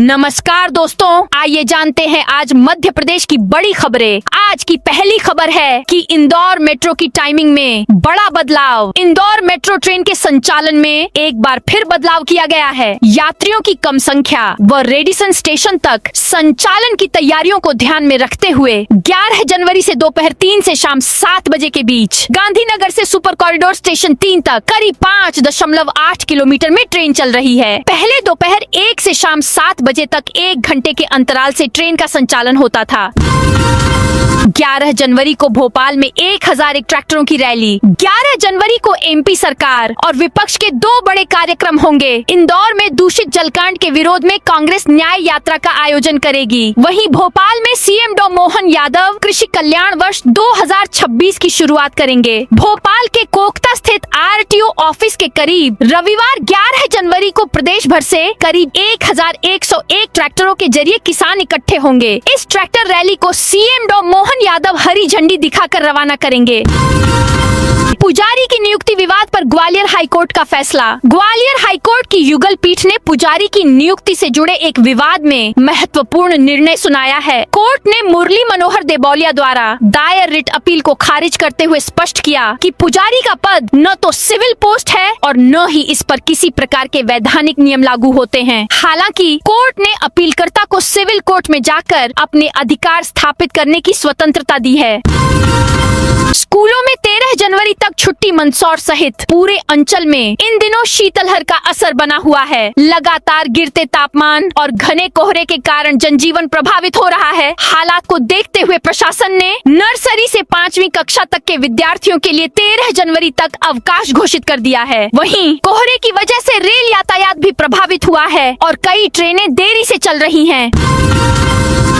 नमस्कार दोस्तों, आइए जानते हैं आज मध्य प्रदेश की बड़ी खबरें। आज की पहली खबर है कि इंदौर मेट्रो की टाइमिंग में बड़ा बदलाव। इंदौर मेट्रो ट्रेन के संचालन में एक बार फिर बदलाव किया गया है। यात्रियों की कम संख्या व रेडिसन स्टेशन तक संचालन की तैयारियों को ध्यान में रखते हुए 11 जनवरी से दोपहर 3 से शाम 7 बजे के बीच गांधीनगर से सुपर कॉरिडोर स्टेशन 3 तक करीब 5.8 किलोमीटर में ट्रेन चल रही है। पहले दोपहर 1 से शाम 7 बजे तक 1 घंटे के अंतराल से ट्रेन का संचालन होता था। 11 जनवरी को भोपाल में 1001 ट्रैक्टरों की रैली। 11 जनवरी को एमपी सरकार और विपक्ष के 2 बड़े कार्यक्रम होंगे। इंदौर में दूषित जलकांड के विरोध में कांग्रेस न्याय यात्रा का आयोजन करेगी। वहीं भोपाल में सीएम डॉ मोहन यादव कृषि कल्याण वर्ष 2026 की शुरुआत करेंगे। भोपाल के कोकता स्थित आरटीओ ऑफिस के करीब रविवार 11 जनवरी को प्रदेश भर से करीब 1101 ट्रैक्टरों के जरिए किसान इकट्ठे होंगे। इस ट्रैक्टर रैली को सीएम डॉ मोहन यादव हरी झंडी दिखाकर रवाना करेंगे। पुजारी की नियुक्ति विवाद पर ग्वालियर हाईकोर्ट का फैसला। ग्वालियर हाईकोर्ट की युगल पीठ ने पुजारी की नियुक्ति से जुड़े एक विवाद में महत्वपूर्ण निर्णय सुनाया है। कोर्ट ने मुरली मनोहर देबौलिया द्वारा दायर रिट अपील को खारिज करते हुए स्पष्ट किया कि पुजारी का पद न तो सिविल पोस्ट है और न ही इस पर किसी प्रकार के वैधानिक नियम लागू होते हैं। हालांकि कोर्ट ने अपीलकर्ता को सिविल कोर्ट में जाकर अपने अधिकार स्थापित करने की स्वतंत्रता दी है। स्कूलों में 13 जनवरी तक छुट्टी। मंदसौर सहित पूरे अंचल में इन दिनों शीतलहर का असर बना हुआ है। लगातार गिरते तापमान और घने कोहरे के कारण जनजीवन प्रभावित हो रहा है। हालात को देखते हुए प्रशासन ने नर्सरी से 5वीं कक्षा तक के विद्यार्थियों के लिए 13 जनवरी तक अवकाश घोषित कर दिया है। वहीं कोहरे की वजह से रेल यातायात भी प्रभावित हुआ है और कई ट्रेनें देरी से चल रही हैं।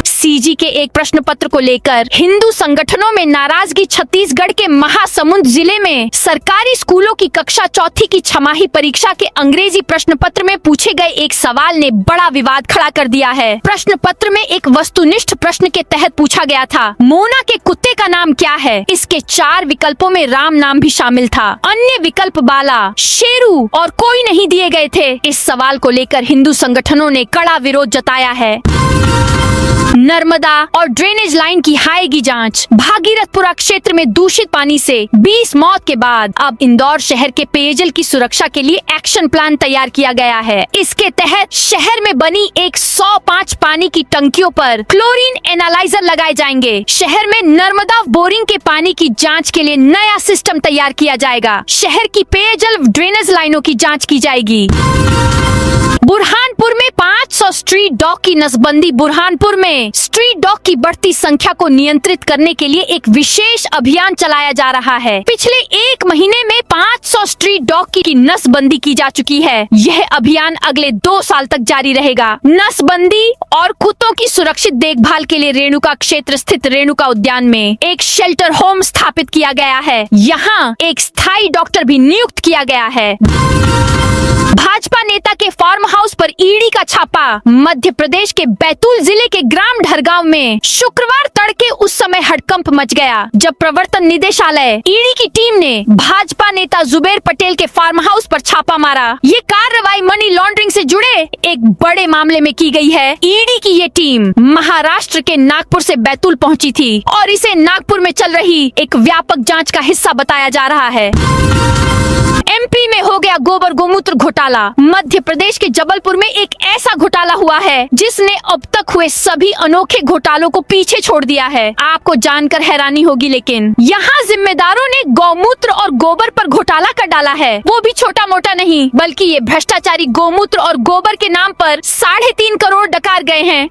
सीजी के एक प्रश्न पत्र को लेकर हिंदू संगठनों में नाराजगी। छत्तीसगढ़ के महासमुंद जिले में सरकारी स्कूलों की कक्षा 4 की छमाही परीक्षा के अंग्रेजी प्रश्न पत्र में पूछे गए एक सवाल ने बड़ा विवाद खड़ा कर दिया है। प्रश्न पत्र में एक वस्तुनिष्ठ प्रश्न के तहत पूछा गया था, मोना के कुत्ते का नाम क्या है। इसके 4 विकल्पों में राम नाम भी शामिल था। अन्य विकल्प बाला, शेरू और कोई नहीं दिए गए थे। इस सवाल को लेकर हिंदू संगठनों ने कड़ा विरोध जताया है। नर्मदा और ड्रेनेज लाइन की हाईगी जांच। भागीरथपुरा क्षेत्र में दूषित पानी से 20 मौत के बाद अब इंदौर शहर के पेयजल की सुरक्षा के लिए एक्शन प्लान तैयार किया गया है। इसके तहत शहर में बनी 105 पानी की टंकियों पर क्लोरीन एनालाइजर लगाए जाएंगे। शहर में नर्मदा बोरिंग के पानी की जांच के लिए नया सिस्टम तैयार किया जाएगा। शहर की पेयजल ड्रेनेज लाइनों की जाँच की जाएगी। बुरहानपुर में 500 स्ट्रीट डॉग की नसबंदी। बुरहानपुर में स्ट्रीट डॉग की बढ़ती संख्या को नियंत्रित करने के लिए एक विशेष अभियान चलाया जा रहा है। पिछले 1 महीने में 500 स्ट्रीट डॉग की नसबंदी की जा चुकी है। यह अभियान अगले 2 साल तक जारी रहेगा। नसबंदी और कुत्तों की सुरक्षित देखभाल के लिए रेणुका क्षेत्र स्थित रेणुका उद्यान में एक शेल्टर होम स्थापित किया गया है। यहाँ एक स्थायी डॉक्टर भी नियुक्त किया गया है। भाजपा नेता के फार्म हाउस पर ईडी का छापा। मध्य प्रदेश के बैतूल जिले के ग्राम ढरगांव में शुक्रवार तड़के उस समय हड़कंप मच गया जब प्रवर्तन निदेशालय ईडी की टीम ने भाजपा नेता जुबेर पटेल के फार्म हाउस पर छापा मारा। ये कार्रवाई मनी लॉन्ड्रिंग से जुड़े एक बड़े मामले में की गई है। ईडी की ये टीम महाराष्ट्र के नागपुर से बैतूल पहुंची थी और इसे नागपुर में चल रही एक व्यापक जाँच का हिस्सा बताया जा रहा है। एमपी में हो गया गोबर गोमूत्र घोटाला। मध्य प्रदेश के जबलपुर में एक ऐसा घोटाला हुआ है जिसने अब तक हुए सभी अनोखे घोटालों को पीछे छोड़ दिया है। आपको जानकर हैरानी होगी, लेकिन यहाँ जिम्मेदारों ने गौमूत्र और गोबर पर घोटाला कर डाला है। वो भी छोटा मोटा नहीं, बल्कि ये भ्रष्टाचारी गौमूत्र और गोबर के नाम पर 3.5 करोड़ डकार गए हैं।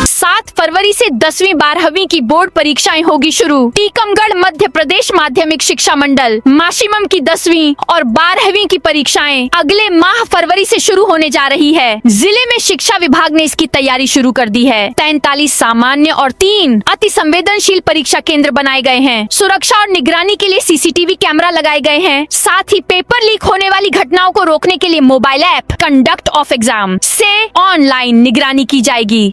7 फरवरी से 10वीं 12वीं की बोर्ड परीक्षाएं होगी शुरू। टीकमगढ़ मध्य प्रदेश माध्यमिक शिक्षा मंडल माशिमम की 10वीं और 12वीं की परीक्षाएं अगले माह फरवरी से शुरू होने जा रही है। जिले में शिक्षा विभाग ने इसकी तैयारी शुरू कर दी है। 43 सामान्य और 3 अति संवेदनशील परीक्षा केंद्र बनाए गए हैं। सुरक्षा और निगरानी के लिए सीसीटीवी कैमरा लगाए गए हैं। साथ ही पेपर लीक होने वाली घटनाओं को रोकने के लिए mobile app conduct of exam से ऑनलाइन निगरानी की जाएगी।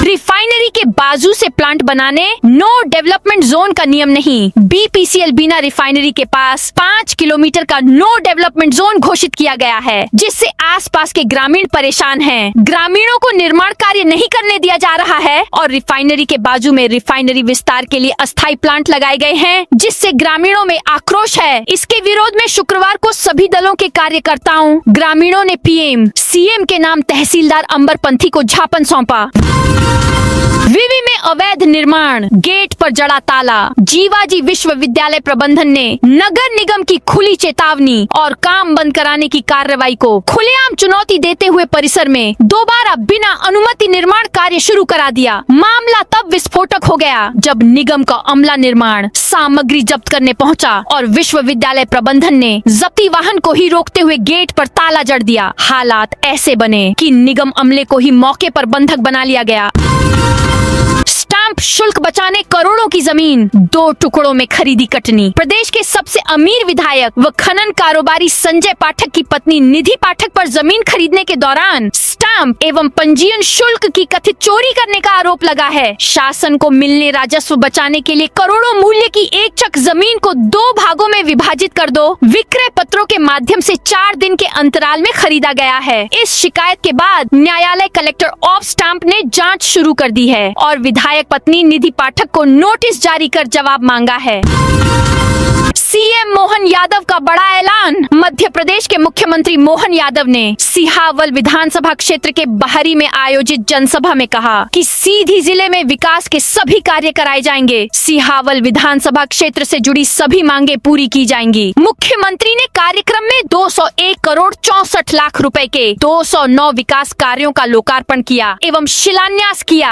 रिफाइनरी के बाजू से प्लांट बनाने नो डेवलपमेंट जोन का नियम नहीं। BPCL बीना रिफाइनरी के पास 5 किलोमीटर का नो डेवलपमेंट जोन घोषित किया गया है, जिससे आसपास के ग्रामीण परेशान हैं। ग्रामीणों को निर्माण कार्य नहीं करने दिया जा रहा है और रिफाइनरी के बाजू में रिफाइनरी विस्तार के लिए अस्थायी प्लांट लगाए गए हैं, जिससे ग्रामीणों में आक्रोश है। इसके विरोध में शुक्रवार को सभी दलों के कार्यकर्ताओं ग्रामीणों ने PM CM के नाम तहसीलदार अंबर पंथी को ज्ञापन सौंपा। विवि में अवैध निर्माण, गेट पर जड़ा ताला। जीवाजी विश्वविद्यालय प्रबंधन ने नगर निगम की खुली चेतावनी और काम बंद कराने की कार्रवाई को खुलेआम चुनौती देते हुए परिसर में दोबारा बिना अनुमति निर्माण कार्य शुरू करा दिया। मामला तब विस्फोटक हो गया जब निगम का अमला निर्माण सामग्री जब्त करने पहुंचा और विश्वविद्यालय प्रबंधन ने जब्ती वाहन को ही रोकते हुए गेट पर ताला जड़ दिया। हालात ऐसे बने कि निगम अमले को ही मौके पर बंधक बना लिया गया। स्टाम्प शुल्क बचाने करोड़ों की जमीन 2 टुकड़ों में खरीदी कटनी। प्रदेश के सबसे अमीर विधायक व खनन कारोबारी संजय पाठक की पत्नी निधि पाठक पर जमीन खरीदने के दौरान स्टाम्प एवं पंजीयन शुल्क की कथित चोरी करने का आरोप लगा है। शासन को मिलने राजस्व बचाने के लिए करोड़ों मूल्य की एक चक जमीन को 2 भागों में विभाजित कर दो विक्रय पत्रों के माध्यम से 4 दिन के अंतराल में खरीदा गया है। इस शिकायत के बाद न्यायालय कलेक्टर ऑफ स्टाम्प ने जाँच शुरू कर दी है और विधायक पत्नी निधि पाठक को नोटिस जारी कर जवाब मांगा है। सीएम मोहन यादव का बड़ा ऐलान। मध्य प्रदेश के मुख्यमंत्री मोहन यादव ने सिहावल विधानसभा क्षेत्र के बहरी में आयोजित जनसभा में कहा कि सीधी जिले में विकास के सभी कार्य कराए जाएंगे। सिहावल विधानसभा क्षेत्र से जुड़ी सभी मांगे पूरी की जाएंगी। मुख्यमंत्री ने कार्यक्रम में 201 करोड़ 64 लाख रुपए के 209 विकास कार्यों का लोकार्पण किया एवं शिलान्यास किया।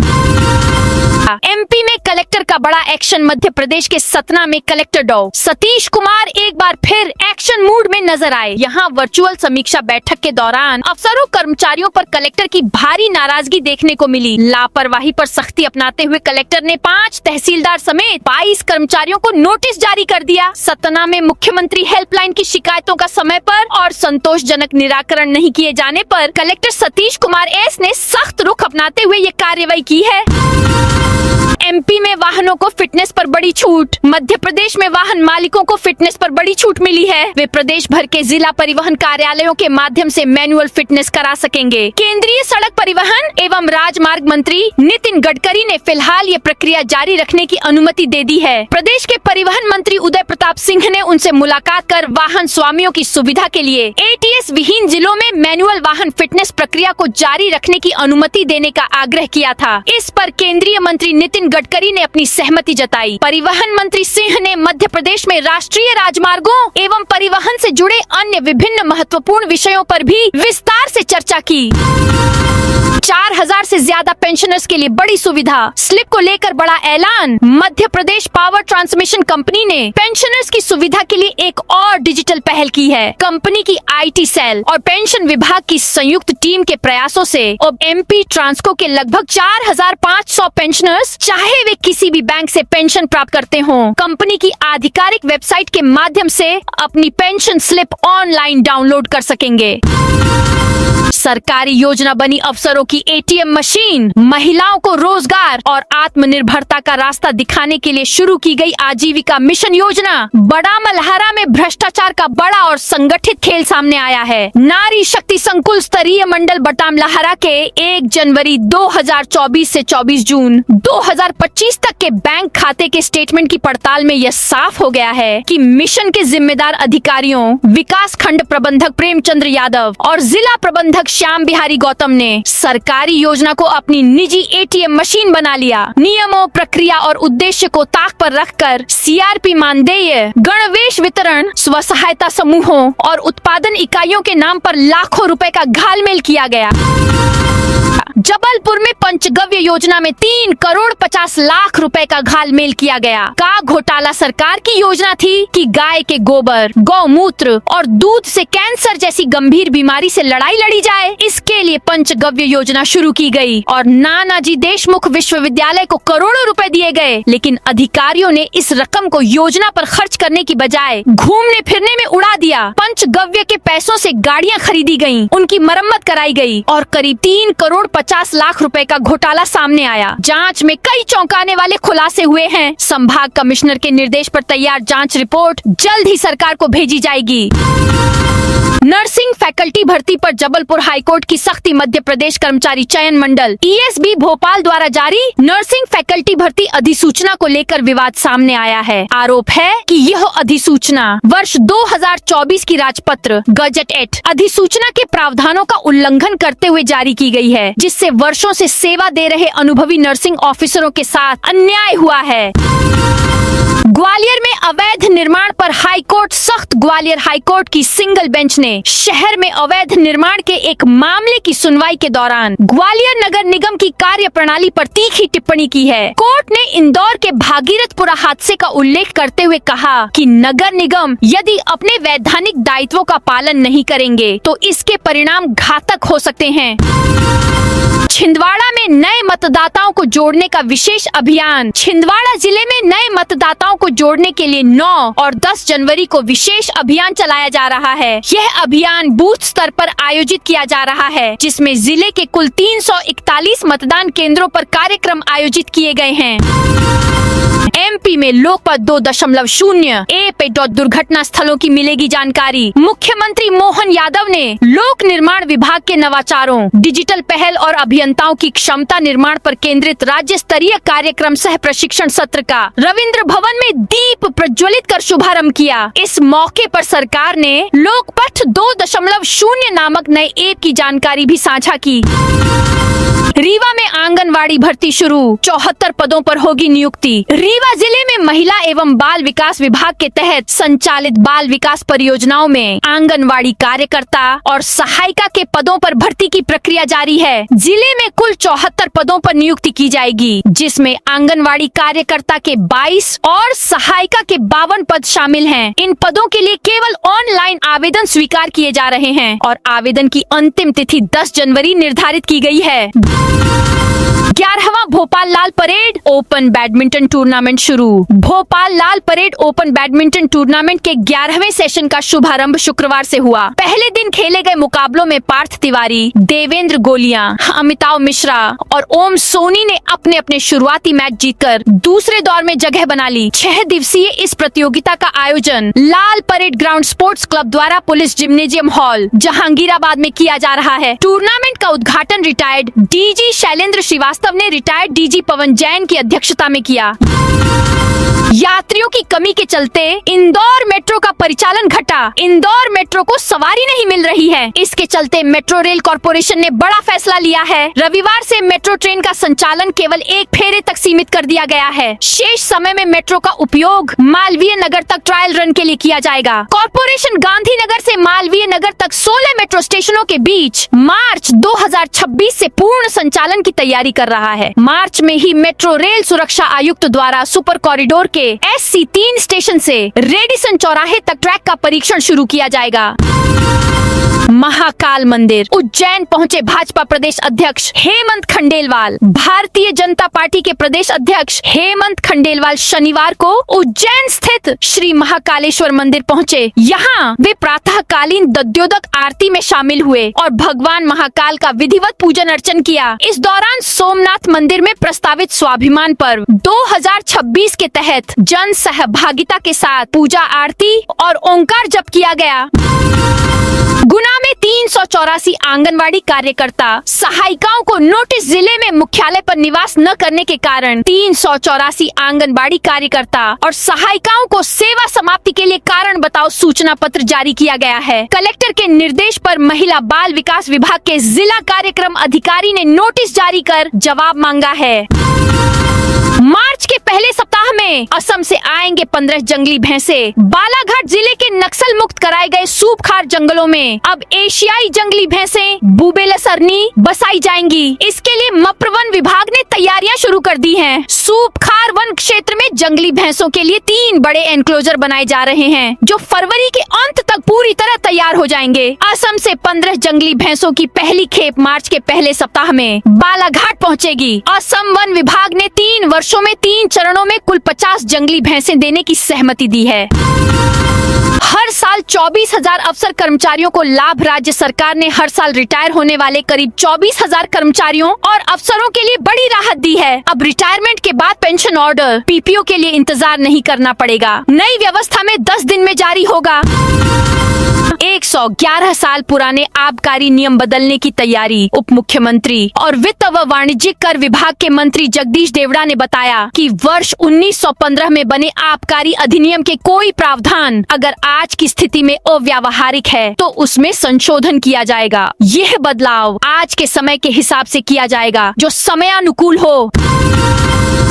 MP में कलेक्टर का बड़ा एक्शन। मध्य प्रदेश के सतना में कलेक्टर डॉ सतीश कुमार एक बार फिर एक्शन मूड में नजर आए। यहाँ वर्चुअल समीक्षा बैठक के दौरान अफसरों कर्मचारियों पर कलेक्टर की भारी नाराजगी देखने को मिली। लापरवाही पर सख्ती अपनाते हुए कलेक्टर ने 5 तहसीलदार समेत 22 कर्मचारियों को नोटिस जारी कर दिया। सतना में मुख्यमंत्री हेल्पलाइन की शिकायतों का समय पर और संतोषजनक निराकरण नहीं किए जाने पर कलेक्टर सतीश कुमार S ने सख्त रुख अपनाते हुए ये कार्रवाई की है। MP में वाहनों को फिटनेस पर बड़ी छूट। मध्य प्रदेश में वाहन मालिकों को फिटनेस पर बड़ी छूट मिली है। वे प्रदेश भर के जिला परिवहन कार्यालयों के माध्यम से मैनुअल फिटनेस करा सकेंगे। केंद्रीय सड़क परिवहन एवं राजमार्ग मंत्री नितिन गडकरी ने फिलहाल ये प्रक्रिया जारी रखने की अनुमति दे दी है। प्रदेश के परिवहन मंत्री उदय प्रताप सिंह ने उनसे मुलाकात कर वाहन स्वामियों की सुविधा के लिए ATS विहीन जिलों में मैनुअल वाहन फिटनेस प्रक्रिया को जारी रखने की अनुमति देने का आग्रह किया था। इस पर केंद्रीय मंत्री नितिन गडकरी ने अपनी सहमति जताई। परिवहन मंत्री सिंह ने मध्य प्रदेश में राष्ट्रीय राजमार्गों एवं परिवहन से जुड़े अन्य विभिन्न महत्वपूर्ण विषयों पर भी विस्तार से चर्चा की। 4000 से ज्यादा पेंशनर्स के लिए बड़ी सुविधा। स्लिप को लेकर बड़ा ऐलान। Madhya Pradesh power transmission company ने पेंशनर्स की सुविधा के लिए एक और डिजिटल पहल की है। कंपनी की IT सेल और पेंशन विभाग की संयुक्त टीम के प्रयासों से अब MP ट्रांसको के लगभग 4500 पेंशनर्स चाहे वे किसी भी बैंक से पेंशन प्राप्त करते हों, कंपनी की आधिकारिक वेबसाइट के माध्यम से अपनी पेंशन स्लिप ऑनलाइन डाउनलोड कर सकेंगे। सरकारी योजना बनी अफसरों की ATM मशीन। महिलाओं को रोजगार और आत्मनिर्भरता का रास्ता दिखाने के लिए शुरू की गई आजीविका मिशन योजना। बड़ा मल्हारा में भ्रष्टाचार का बड़ा और संगठित खेल सामने आया है। नारी शक्ति संकुल स्तरीय मंडल बटाम लहरा के 1 जनवरी 2024 से 24 जून 2025 तक के बैंक खाते के स्टेटमेंट की पड़ताल में यह साफ हो गया है कि मिशन के जिम्मेदार अधिकारियों विकास खंड प्रबंधक प्रेमचंद्र यादव और जिला प्रबंधक श्याम बिहारी गौतम ने सरकारी योजना को अपनी निजी ATM मशीन बना लिया। नियमों, प्रक्रिया और उद्देश्य को ताक पर रखकर CRP मानदेय, गणवेश वितरण, स्व सहायता समूहों और उत्पादन इकाइयों के नाम पर लाखों रुपए का घालमेल किया गया। जबलपुर में पंचगव्य योजना में 3 करोड़ 50 लाख रुपए का घालमेल किया गया। का घोटाला सरकार की योजना थी कि गाय के गोबर, गौमूत्र और दूध से कैंसर जैसी गंभीर बीमारी से लड़ाई लड़ी जाए। इसके लिए पंचगव्य योजना शुरू की गई और नानाजी देशमुख विश्वविद्यालय को करोड़ों रुपए दिए गए, लेकिन अधिकारियों ने इस रकम को योजना पर खर्च करने की बजाय घूमने फिरने में उड़ा दिया। पंचगव्य के पैसों से गाड़ियां खरीदी गयी, उनकी मरम्मत कराई गयी और करीब 3 करोड़ 50 लाख रुपए का घोटाला सामने आया। जांच में कई चौंकाने वाले खुलासे हुए हैं। संभाग कमिश्नर के निर्देश पर तैयार जांच रिपोर्ट जल्द ही सरकार को भेजी जाएगी। नर्सिंग फैकल्टी भर्ती पर जबलपुर हाईकोर्ट की सख्ती। मध्य प्रदेश कर्मचारी चयन मंडल ESB भोपाल द्वारा जारी नर्सिंग फैकल्टी भर्ती अधिसूचना को लेकर विवाद सामने आया है। आरोप है कि यह अधिसूचना वर्ष 2024 की राजपत्र गजट एक्ट अधिसूचना के प्रावधानों का उल्लंघन करते हुए जारी की गई है, जिससे वर्षों से सेवा दे रहे अनुभवी नर्सिंग ऑफिसरों के साथ अन्याय हुआ है। ग्वालियर में अवैध निर्माण पर हाईकोर्ट सख्त। ग्वालियर हाईकोर्ट की सिंगल बेंच ने शहर में अवैध निर्माण के एक मामले की सुनवाई के दौरान ग्वालियर नगर निगम की कार्य प्रणाली पर तीखी टिप्पणी की है। कोर्ट ने इंदौर के भागीरथपुरा हादसे का उल्लेख करते हुए कहा कि नगर निगम यदि अपने वैधानिक दायित्वों का पालन नहीं करेंगे तो इसके परिणाम घातक हो सकते हैं। छिंदवाड़ा में नए मतदाताओं को जोड़ने का विशेष अभियान। छिंदवाड़ा जिले में नए मतदाताओं को जोड़ने के लिए 9 और 10 जनवरी को विशेष अभियान चलाया जा रहा है। यह अभियान बूथ स्तर पर आयोजित किया जा रहा है, जिसमें जिले के कुल 341 मतदान केंद्रों पर कार्यक्रम आयोजित किए गए हैं। MP में लोकपथ 2.0 पे दुर्घटना स्थलों की मिलेगी जानकारी। मुख्यमंत्री मोहन यादव ने लोक निर्माण विभाग के नवाचारों, डिजिटल पहल और अभियंताओं की क्षमता निर्माण पर केंद्रित राज्य स्तरीय कार्यक्रम सह प्रशिक्षण सत्र का रविंद्र भवन में दीप प्रज्वलित कर शुभारंभ किया। इस मौके पर सरकार ने लोकपथ 2.0 नामक नए ऐप की जानकारी भी साझा की। रीवा में आंगनवाड़ी भर्ती शुरू। 74 पदों पर होगी नियुक्ति। रीवा जिले में महिला एवं बाल विकास विभाग के तहत संचालित बाल विकास परियोजनाओं में आंगनवाड़ी कार्यकर्ता और सहायिका के पदों पर भर्ती की प्रक्रिया जारी है। जिले में कुल 74 पदों पर नियुक्ति की जाएगी, जिसमें आंगनवाड़ी कार्यकर्ता के 22 और सहायिका के 52 पद शामिल हैं। इन पदों के लिए केवल ऑनलाइन आवेदन स्वीकार किए जा रहे हैं और आवेदन की अंतिम तिथि 10 जनवरी निर्धारित की गई है। 11वां भोपाल लाल परेड ओपन बैडमिंटन टूर्नामेंट शुरू। भोपाल लाल परेड ओपन बैडमिंटन टूर्नामेंट के 11वें सेशन का शुभारंभ शुक्रवार से हुआ। पहले दिन खेले गए मुकाबलों में पार्थ तिवारी, देवेंद्र गोलियां, अमिताभ मिश्रा और ओम सोनी ने अपने अपने शुरुआती मैच जीतकर दूसरे दौर में जगह बना ली। 6 दिवसीय इस प्रतियोगिता का आयोजन लाल परेड ग्राउंड स्पोर्ट्स क्लब द्वारा पुलिस जिम्नेजियम हॉल जहांगीराबाद में किया जा रहा है। टूर्नामेंट का उद्घाटन रिटायर्ड DG शैलेंद्र श्रीवास्तव ने रिटायर्ड DG पवन जैन की अध्यक्षता में किया। यात्रियों की कमी के चलते इंदौर मेट्रो का परिचालन घटा। इंदौर मेट्रो को सवारी नहीं मिल रही है। इसके चलते मेट्रो रेल कॉरपोरेशन ने बड़ा फैसला लिया है। रविवार से मेट्रो ट्रेन का संचालन केवल एक फेरे तक सीमित कर दिया गया है। शेष समय में मेट्रो का उपयोग मालवीय नगर तक ट्रायल रन के लिए किया जाएगा। कॉरपोरेशन गांधीनगर से मालवीय नगर तक 16 मेट्रो स्टेशनों के बीच मार्च 2026 से पूर्ण संचालन की तैयारी कर रहा है। मार्च में ही मेट्रो रेल सुरक्षा आयुक्त द्वारा सुपर कॉरिडोर के SC3 स्टेशन से रेडिसन चौराहे तक ट्रैक का परीक्षण शुरू किया जाएगा। महाकाल मंदिर उज्जैन पहुंचे भाजपा प्रदेश अध्यक्ष हेमंत खंडेलवाल। भारतीय जनता पार्टी के प्रदेश अध्यक्ष हेमंत खंडेलवाल शनिवार को उज्जैन स्थित श्री महाकालेश्वर मंदिर पहुंचे। यहां वे प्रातःकालीन दद्योदक आरती में शामिल हुए और भगवान महाकाल का विधिवत पूजन अर्चन किया। इस दौरान सोमनाथ मंदिर में प्रस्तावित स्वाभिमान पर्व 2026 के तहत जन सहभागिता के साथ पूजा आरती और ओंकार जप किया गया। गुना में 384 आंगनवाड़ी कार्यकर्ता सहायिकाओं को नोटिस। जिले में मुख्यालय पर निवास न करने के कारण 384 आंगनवाड़ी कार्यकर्ता और सहायिकाओं को सेवा समाप्ति के लिए कारण बताओ सूचना पत्र जारी किया गया है। कलेक्टर के निर्देश पर महिला बाल विकास विभाग के जिला कार्यक्रम अधिकारी ने नोटिस जारी कर जवाब मांगा है। मार्च के पहले सप्ताह में असम से आएंगे 15 जंगली भैंसे। बालाघाट जिले के नक्सल मुक्त कराए गए सूपखार जंगलों में अब एशियाई जंगली भैंसे बुबेलसरनी बसाई जाएंगी। इसके लिए मप्र वन विभाग ने तैयारियां शुरू कर दी हैं। सूपखार वन क्षेत्र में जंगली भैंसों के लिए 3 बड़े एनक्लोजर बनाए जा रहे हैं, जो फरवरी के अंत तक पूरी तरह तैयार हो जाएंगे। असम से 15 जंगली भैंसों की पहली खेप मार्च के पहले सप्ताह में बालाघाट पहुंचेगी। असम वन विभाग ने 3 वर्षों में 3 चरणों में कुल 50 जंगली भैंसें देने की सहमति दी है। हर साल 24,000 अफसर कर्मचारियों कर्मचारियों को लाभ। राज्य सरकार ने हर साल रिटायर होने वाले करीब 24,000 कर्मचारियों और अफसरों के लिए बड़ी राहत दी है। अब रिटायरमेंट के बाद पेंशन ऑर्डर पीपीओ के लिए इंतजार नहीं करना पड़ेगा। नई व्यवस्था में 10 दिन में जारी होगा। 111 साल पुराने आबकारी नियम बदलने की तैयारी। उप मुख्यमंत्री और वित्त व वाणिज्यिक कर विभाग के मंत्री जगदीश देवड़ा ने बताया कि वर्ष 1915 में बने आबकारी अधिनियम के कोई प्रावधान अगर आज की स्थिति में अव्यावहारिक है तो उसमें संशोधन किया जाएगा। यह बदलाव आज के समय के हिसाब से किया जाएगा जो समयानुकूल हो।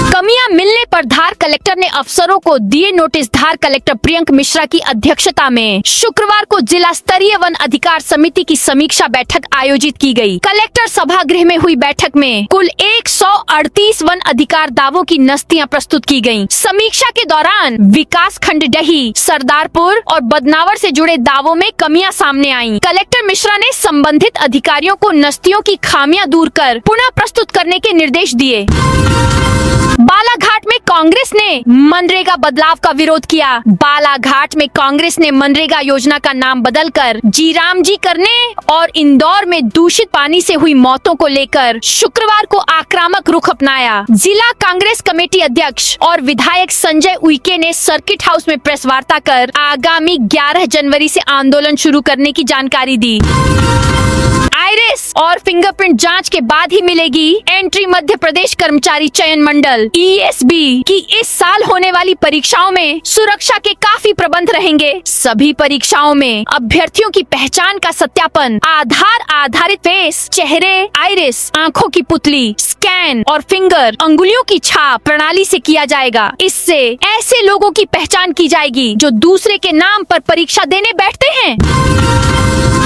कमियां मिलने पर धार कलेक्टर ने अफसरों को दिए नोटिस। धार कलेक्टर प्रियंक मिश्रा की अध्यक्षता में शुक्रवार को जिला स्तरीय वन अधिकार समिति की समीक्षा बैठक आयोजित की गई। कलेक्टर सभागृह में हुई बैठक में कुल 138 वन अधिकार दावों की नस्तियां प्रस्तुत की गयी। समीक्षा के दौरान विकास खंड डही, सरदारपुर और बदनावर से जुड़े दावों में कमियां सामने आईं। कलेक्टर मिश्रा ने संबंधित अधिकारियों को नस्तियों की खामियां दूर कर पुनः प्रस्तुत करने के निर्देश दिए। बालाघाट में कांग्रेस ने मनरेगा बदलाव का विरोध किया। बालाघाट में कांग्रेस ने मनरेगा योजना का नाम बदलकर जीराम जी करने और इंदौर में दूषित पानी से हुई मौतों को लेकर शुक्रवार को आक्रामक रुख अपनाया। जिला कांग्रेस कमेटी अध्यक्ष और विधायक संजय उइके ने सर्किट हाउस में प्रेस वार्ता कर आगामी 11 जनवरी से आंदोलन शुरू करने की जानकारी दी। आइरिस और फिंगरप्रिंट जांच के बाद ही मिलेगी एंट्री। मध्य प्रदेश कर्मचारी चयन मंडल ESB की इस साल होने वाली परीक्षाओं में सुरक्षा के काफी प्रबंध रहेंगे। सभी परीक्षाओं में अभ्यर्थियों की पहचान का सत्यापन आधार आधारित फेस, चेहरे, आइरिस, आंखों की पुतली, स्कैन और फिंगर, अंगुलियों की छाप प्रणाली से किया जाएगा। इससे ऐसे लोगों की पहचान की जाएगी जो दूसरे के नाम पर परीक्षा देने बैठते हैं।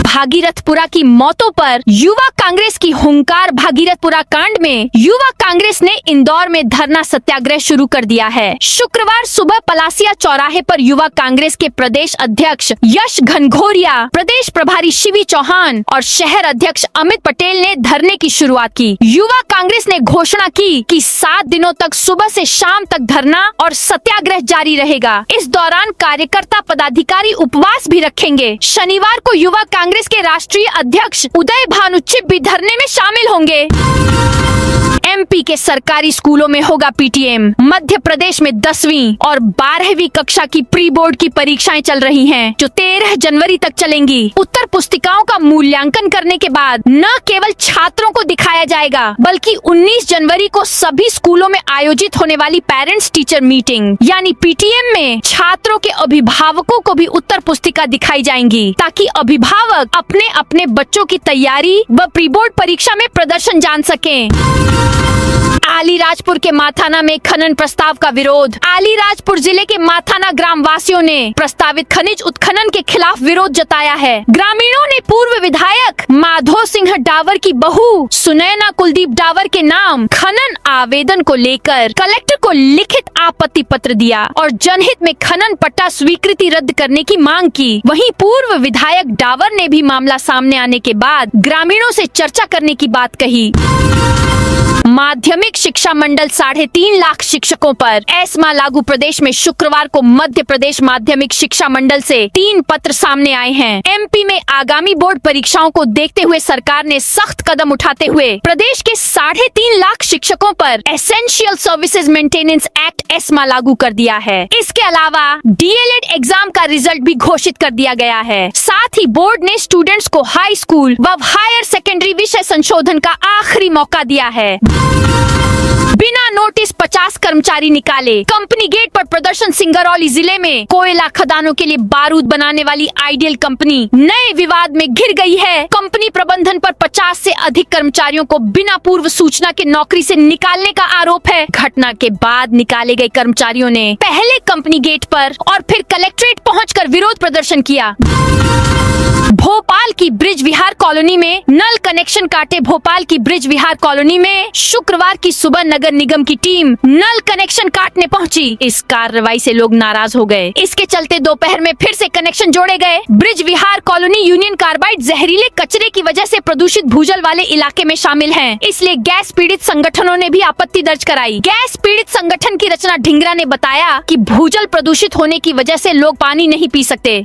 भागीरथपुरा की मौतों पर युवा कांग्रेस की हुंकार। भागीरथपुरा कांड में युवा कांग्रेस ने इंदौर में धरना सत्याग्रह शुरू कर दिया है। शुक्रवार सुबह पलासिया चौराहे पर युवा कांग्रेस के प्रदेश अध्यक्ष यश घनघोरिया, प्रदेश प्रभारी शिवी चौहान और शहर अध्यक्ष अमित पटेल ने धरने की शुरुआत की। युवा कांग्रेस ने घोषणा की कि 7 दिनों तक सुबह से शाम तक धरना और सत्याग्रह जारी रहेगा। इस दौरान कार्यकर्ता पदाधिकारी उपवास भी रखेंगे। शनिवार को युवा कांग्रेस के राष्ट्रीय अध्यक्ष उदय भानुचिप भी धरने में शामिल होंगे। MP के सरकारी स्कूलों में होगा PTM। मध्य प्रदेश में 10वीं और 12वीं कक्षा की प्री बोर्ड की परीक्षाएं चल रही हैं, जो 13 जनवरी तक चलेंगी। उत्तर पुस्तिकाओं का मूल्यांकन करने के बाद न केवल छात्रों को दिखाया जाएगा बल्कि 19 जनवरी को सभी स्कूलों में आयोजित होने वाली पेरेंट्स टीचर मीटिंग यानी PTM में छात्रों के अभिभावकों को भी उत्तर पुस्तिका दिखाई जाएंगी, ताकि अभिभावक अपने अपने बच्चों की तैयारी व प्री बोर्ड परीक्षा में प्रदर्शन जान सकें। अलीराजपुर के माथाना में खनन प्रस्ताव का विरोध। अलीराजपुर जिले के माथाना ग्राम वासियों ने प्रस्तावित खनिज उत्खनन के खिलाफ विरोध जताया है। ग्रामीणों ने पूर्व विधायक माधो सिंह डावर की बहू सुनैना कुलदीप डावर के नाम खनन आवेदन को लेकर कलेक्टर को लिखित आपत्ति पत्र दिया और जनहित में खनन पट्टा स्वीकृति रद्द करने की मांग की। वहीं पूर्व विधायक डावर ने भी मामला सामने आने के बाद ग्रामीणों से चर्चा करने की बात कही। माध्यमिक शिक्षा मंडल 3.5 लाख शिक्षकों पर एस्मा लागू। प्रदेश में शुक्रवार को मध्य प्रदेश माध्यमिक शिक्षा मंडल से 3 पत्र सामने आए हैं। MP में आगामी बोर्ड परीक्षाओं को देखते हुए सरकार ने सख्त कदम उठाते हुए प्रदेश के 3.5 लाख शिक्षकों पर essential services maintenance act ESMA लागू कर दिया है। इसके अलावा DLED एग्जाम का रिजल्ट भी घोषित कर दिया गया है। साथ ही बोर्ड ने स्टूडेंट्स को हाई स्कूल व हायर सेकेंडरी विषय संशोधन का आखिरी मौका दिया है। बिना नोटिस 50 कर्मचारी निकाले। कंपनी गेट पर प्रदर्शन। सिंगरौली जिले में कोयला खदानों के लिए बारूद बनाने वाली आइडियल कंपनी नए विवाद में घिर गई है। कंपनी प्रबंधन पर 50 से अधिक कर्मचारियों को बिना पूर्व सूचना के नौकरी से निकालने का आरोप है। घटना के बाद निकाले गए कर्मचारियों ने पहले कंपनी गेट पर और फिर कलेक्ट्रेट पहुंचकर विरोध प्रदर्शन किया। भोपाल की ब्रिज विहार कॉलोनी में नल कनेक्शन काटे। भोपाल की ब्रिज विहार कॉलोनी में शुक्रवार की सुबह नगर निगम की टीम नल कनेक्शन काटने पहुंची। इस कार्रवाई से लोग नाराज हो गए। इसके चलते दोपहर में फिर से कनेक्शन जोड़े गए। ब्रिज विहार कॉलोनी यूनियन कार्बाइड जहरीले कचरे की वजह से प्रदूषित भूजल वाले इलाके में शामिल है, इसलिए गैस पीड़ित संगठनों ने भी आपत्ति दर्ज कराई। गैस पीड़ित संगठन की रचना ढिंगरा ने बताया कि भूजल प्रदूषित होने की वजह से लोग पानी नहीं पी सकते।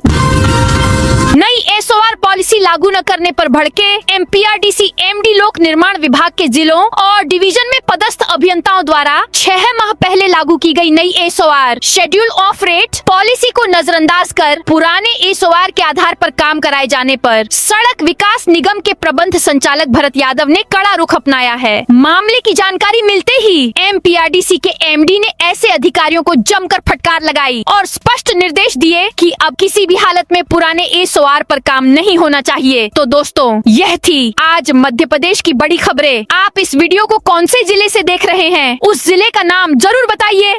नई एसओआर पॉलिसी लागू न करने पर भड़के एमपीआरडीसी एमडी लोक निर्माण विभाग के जिलों और डिवीजन में पदस्थ अभियंताओं द्वारा 6 माह पहले लागू की गई नई SOR schedule of rate policy को नजरअंदाज कर पुराने एसओआर के आधार पर काम कराए जाने पर सड़क विकास निगम के प्रबंध संचालक भरत यादव ने कड़ा रुख अपनाया है। मामले की जानकारी मिलते ही एमपीआरडीसी के एमडी ने ऐसे अधिकारियों को जमकर फटकार लगाई और स्पष्ट निर्देश दिए कि अब किसी भी हालत में पुराने एसओआर पर काम नहीं होना चाहिए। तो दोस्तों, यह थी आज मध्य प्रदेश की बड़ी खबरें। आप इस वीडियो को कौन से जिले से देख रहे हैं, उस जिले का नाम जरूर बताइए।